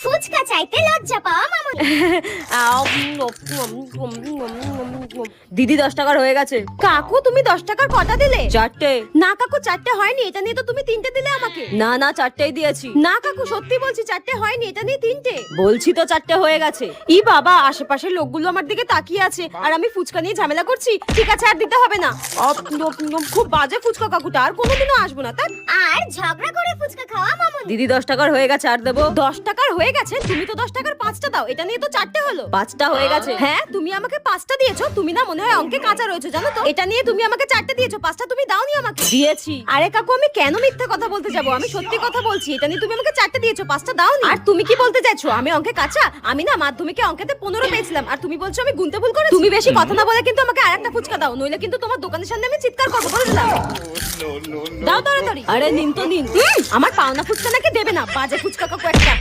ফুচকা চাইতে লজ্জা পাওয়া মামুনি। দিদি 10 টাকার হয়ে গেছে। কাকু তুমি 10 টাকার কটা দিলে? 4টে। না কাকু 4টে হয়নি, এটা নিয়ে তো তুমি 3টে দিলে আমাকে। না না 4টেই দিয়েছি। না কাকু সত্যি বলছি 4টে হয়নি, এটা নিয়ে 3টে। বলছি তো 4টে হয়ে গেছে। ই বাবা, আশেপাশের লোকগুলো আমার দিকে তাকিয়ে আছে আর আমি ফুচকা নিয়ে ঝামেলা করছি। ঠিক আছে আর দিতে হবে না। খুব বাজে ফুচকা কাকুটা, আর কোনোদিনও আসবো না। তাই আর ঝগড়া করে ফুচকা খাওয়া মামুনি। দিদি 10 টাকার হয়ে গেছে, আর দেবো? 10 টাকার হয়ে গেছে? তুমি তো 10 টাকার 5টা দাও, এটা নিয়ে তো 4টে হলো। 5টা হয়ে গেছে। হ্যাঁ তুমি আমাকে 5টা দিয়েছো, তুমি না মনে হয় অঙ্কে কাঁচা রয়েছো জানো তো। এটা নিয়ে তুমি আমাকে 4টে দিয়েছো, 5টা তুমি দাওনি আমাকে। দিয়েছি। আরে কাকু আমি কেন মিথ্যা কথা বলতে যাবো, আমি সত্যি কথা বলছি। এটা নিয়ে তুমি আমাকে 4টে দিয়েছো, 5টা দাওনি। আর তুমি কি বলতে চাইছো আমি অঙ্কে কাঁচা? আমি না মাধ্যমিকে অঙ্কেতে 15 পেয়েছিলাম, আর তুমি বলছো আমি গুনতে ভুল করেছি। তুমি বেশি কথা না বলে কিন্তু আমাকে আরেকটা ফুচকা দাও, নইলে কিন্তু তোমার দোকানের সামনে আমি চিৎকার করবো, বলে দিলাম। দাও তাড়াতাড়ি। আরে নিন তো নিন। আমার পাওনা ফুচকা নাকি দেবে না, বাজে ফুচকা কাকু একটা।